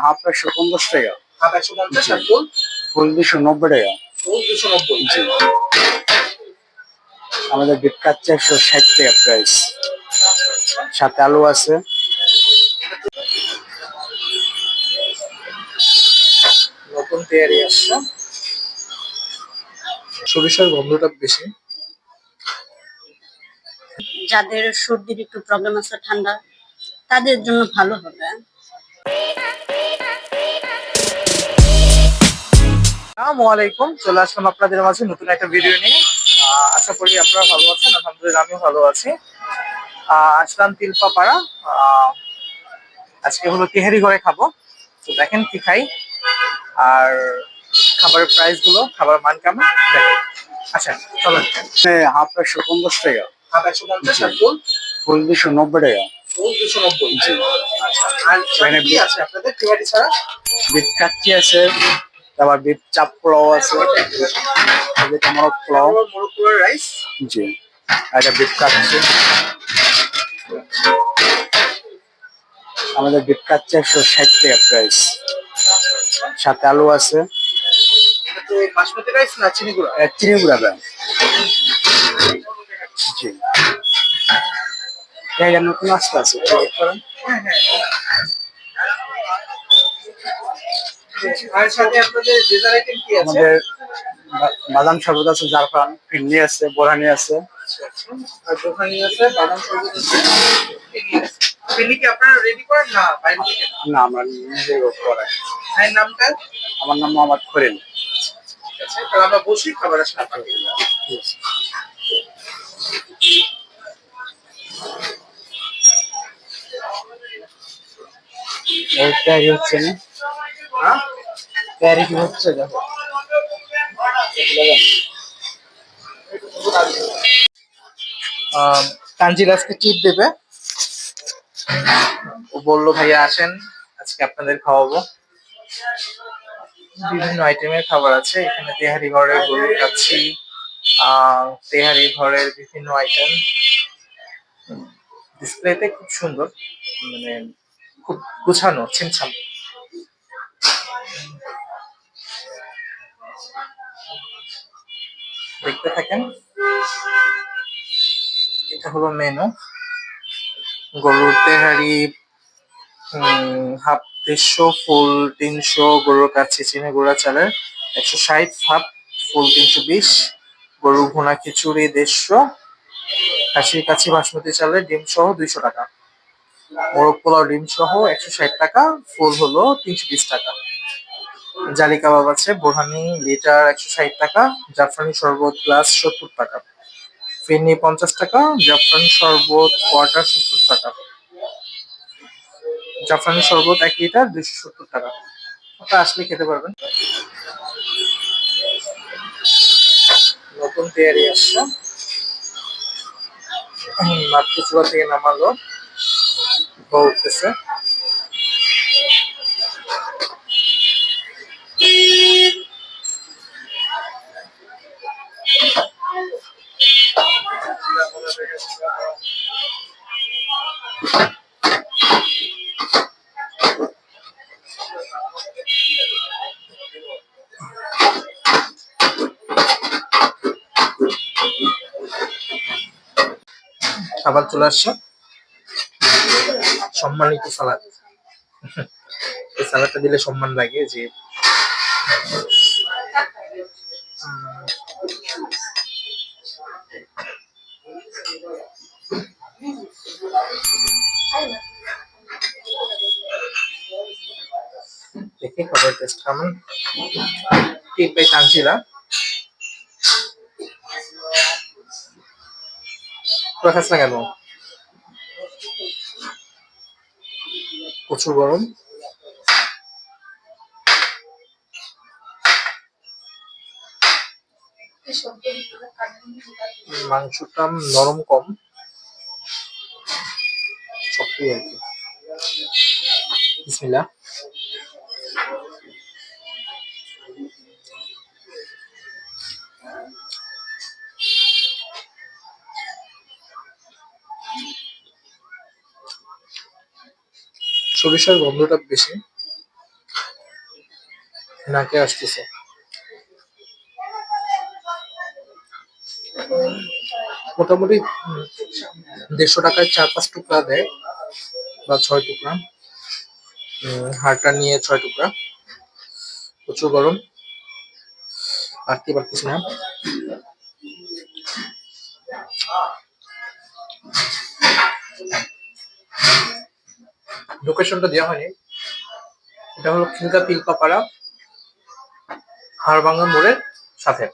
Half 150 টাকা। Half 150 আর ফুল ফুল 290 টাকা। ফুল 290। জি। আমাদের বিট কাচ্চা 160 টাকা প্রাইস। সাথে আলু আছে। নতুন তৈরি আসছে, সরিষার গন্ধটা বেশি। যাদের সর্দির একটু প্রবলেম আছে, ঠান্ডা, তাদের জন্য ভালো হবে। আসসালামু আলাইকুম, চলে আসলাম আপনাদের মাঝে নতুন একটা ভিডিও নিয়ে। আশা করি আপনারা ভালো আছেন। আলহামদুলিল্লাহ আমিও ভালো আছি। আসলাম তিলপাপাড়া। আজকে হলো তেহারি ঘরে খাবো, তো দেখেন কি খাই আর খাবারের প্রাইস গুলো, খাবার মান কেমন দেখেন। আচ্ছা চলেন। হাফ 150 টাকা। হাফ 150 আর ফুল ফুল 290 টাকা। ফুল 290। জি। আচ্ছা, আর এখানে কি আছে আপনাদের তেহারি ছাড়া? বিট কাচ্চি আছে, তারপর বিট চাপ পোলাও আছে, যেটা মোরগ পোলাও। মোরগ পোলাও রাইস। জি। আর এটা বিট কাচ্চি। আমাদের বিট কাচ্চা 160 টাকা প্রাইস। সাথে আলু আছে। এটা তো বাসমতি রাইস না চিনি গুঁড়া? চিনি গুঁড়া দেন। জি। এটা নতুন আসতে আছে। হ্যাঁ হ্যাঁ। আর সাথে আপনাদের ডেজার্ট আইটেম কি আছে? আমাদের বাদাম শরবত আছে, জারফরান, ফিরনি আছে, বোরহানি আছে। আর দোকানি আছে, বাদাম শরবত আছে, ফিরনি কি আপনারা রেডি করেন না বাইরে থেকে? না, আমরা নিজে করাই। ভাইয়ের নামটা? আমার নাম মোহাম্মদ খলিল। ঠিক আছে, তাহলে আমরা বসি, খাবার আসলে আপনাকে তৈরি হচ্ছে না। হ্যাঁ তৈরি কি হচ্ছে দেখো। তানজিল আজকে টিপ দেবে। ও বললো ভাইয়া আসেন আজকে আপনাদের খাওয়াবো। বিভিন্ন আইটেমের খাবার আছে এখানে। তেহারি ঘরের গরুর কাচ্চি, তেহারি ঘরের বিভিন্ন আইটেম ডিসপ্লেতে খুব সুন্দর, মানে খুব গুছানো, ছিমছাম। দেখতে থাকেন। এটা হলো মেনু। গরুর তেহারি হাফ 150, ফুল 300, গরুর কাচ্চি চিনি গুঁড়া চালের 160, হাফ ফুল 320, গরুর ভুনা খিচুড়ি 150, খাসির কাচ্চি বাসমতি চালের ডিম সহ 200 টাকা, মোরগ পোলাও ডিম সহ 160 টাকা, ফুল হলো 320 টাকা। জালি কাবাব আছে, বোরহানি লিটার 160 টাকা, জাফরানি শরবত গ্লাস 70 টাকা, ফিরনি 50 টাকা, জাফরানি শরবত কোয়ার্টার 70 টাকা, জাফরানি শরবত 1 লিটার 270 টাকা। আপনারা আসলে খেতে পারবেন। নতুন তৈরি আসছে, মাত্র চুলা থেকে নামালো, উঠতেছে। খাবার চলে আসছে, সম্মানিত সালাদ। এই সালাদটা দিলে সম্মান লাগে যে দেখে খাবার টেস্ট কেমন। টিপ বাই তানজিলা। তোরা খাস না কেন? প্রচুর গরম। মাংসটা নরম কম, সবটাই আর কি। বিসমিল্লাহ। সরিষার গন্ধটা বেশি। নাকে আসতেছে। মোটামুটি 150 টাকায় 4-5 টুকরা দেয় বা 6 টুকরা। হাড়টা নিয়ে 6 টুকরা। প্রচুর গরম, পারতে পারতেছি না। লোকেশনটা দেওয়া হয়নি। এটা হলো খিলকা পিলপাপাড়া হাড়ভাঙ্গা মোড়ের সাথে।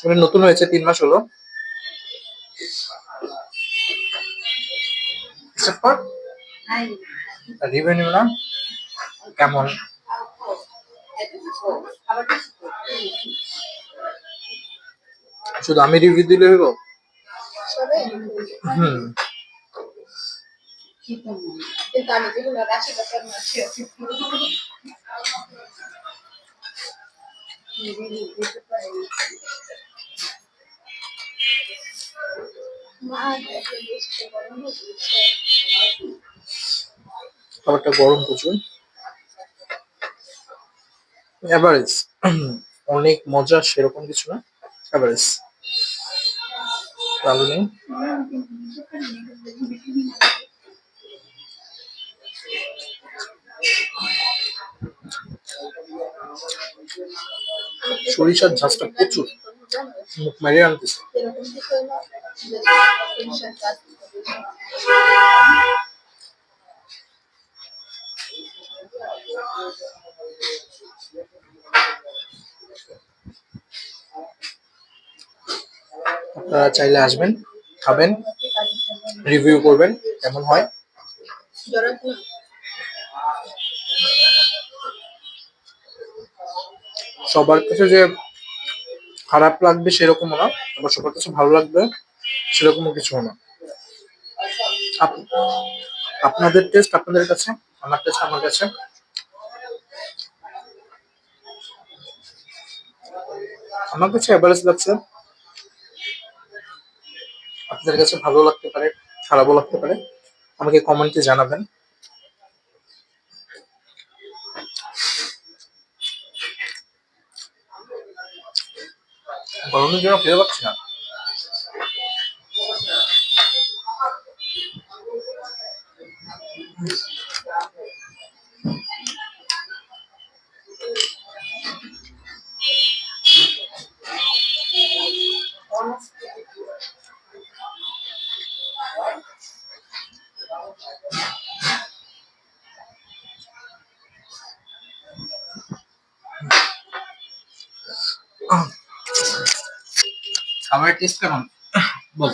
এটা নতুন হয়েছে, 3 মাস হলো। রিভিউ নিব না কেমন। শুধু আমি রিভিউ দিলে হইব? হুম। খাবারটা গরম প্রচুর। এভারেজ, অনেক মজা সেরকম কিছু না, এভারেজ। আলু নেই। সরিষার ঝাঁজটা প্রচুর, মুখ মারিয়ে আনতেছে। আপনারা চাইলে আসবেন, খাবেন, রিভিউ করবেন কেমন হয়। সবার কাছে যে খারাপ লাগবে সেরকমও না, আবার সবার কাছে ভালো লাগবে সেরকমও কিছু না। আপনাদের টেস্ট আপনাদের কাছে, আমার টেস্ট আমার কাছে। আমার কাছে এভারেজ লাগছে, আপনাদের কাছে ভালো লাগতে পারে, খারাপও লাগতে পারে। আমাকে কমেন্টে জানাবেন। গরমের জন্য খেতে পাচ্ছি না। খাবারের টেস্ট কেমন বল,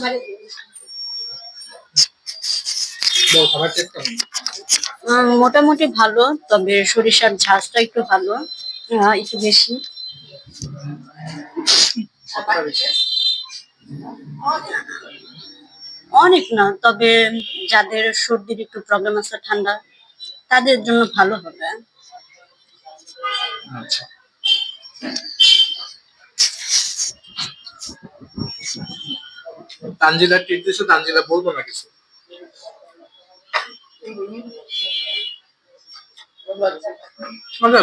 খাবারের টেস্ট কেমন? মোটামুটি ভালো, তবে সরিষার ঝাঁজটা একটু ভালো, একটু বেশি। অনেক না, তবে যাদের সর্দির একটু প্রবলেম আছে, ঠান্ডা, তাদের জন্য ভালো হবে। আচ্ছা, তানজিলা ট্রিট দিছে, তানজিলা বলবো না কিছু।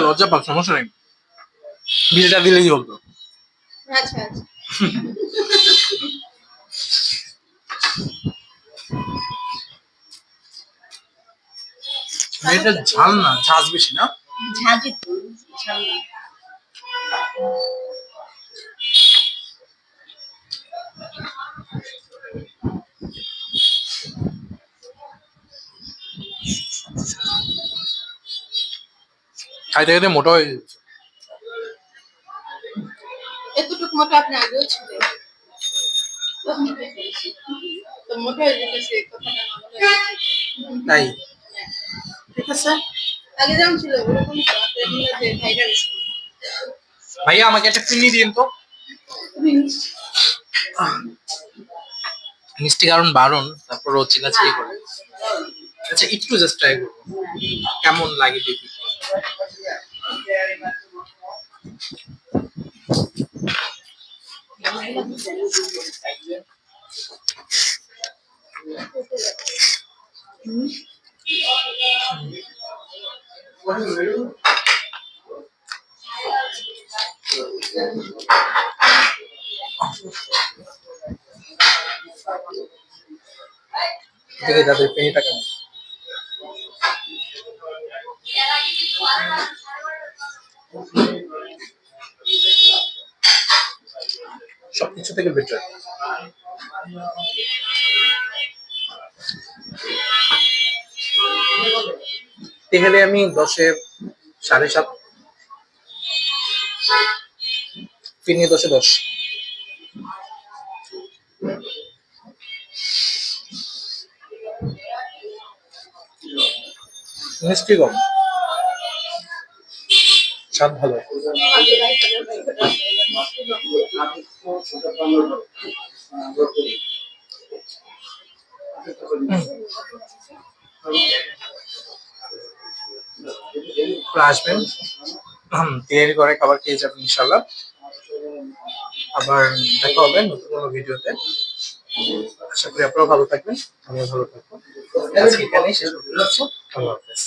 লজ্জা পাক, সমস্যা নেই, বিলটা দিলেই হতো। আচ্ছা আচ্ছা। এটা ঝাল না, ঝাঁজ বেশি না? ঝাঁঝি তো, ঝাল না। খাইতে খাইতে মোটা হয়ে যাচ্ছে। এতটুকু মোটা আপনি আগেও ছিলেন, তো মোটা হয়ে যেতেছে কথাটা তাই ঠিক আছে। আগে যেমন ছিল ওরকম যে ভাইরাল ভাইয়া আমাকে একটা চিনি দিন তো। মিষ্টি কারণ বারণ, তারপর ও চিল্লাচিল্লি করে। আচ্ছা, একটু জাস্ট ট্রাই করবো কেমন লাগে দেখি। দেখি তাদের পেনিটা কেমন। সবকিছু থেকে বেটার। তেহারি আমি 10-এ 7.5, ফিরনি 10-এ 10। মিষ্টি কম, স্বাদ ভালো। আসবেন, তৈরি করে খাবার খেয়ে যাবেন ইনশাল্লাহ। আবার দেখা হবে নতুন কোনো ভিডিওতে। আশা করি আপনারাও ভালো থাকবেন, আমিও ভালো থাকবো। আজকে এখানেই শেষ করতে যাচ্ছি। আল্লাহ হাফেজ।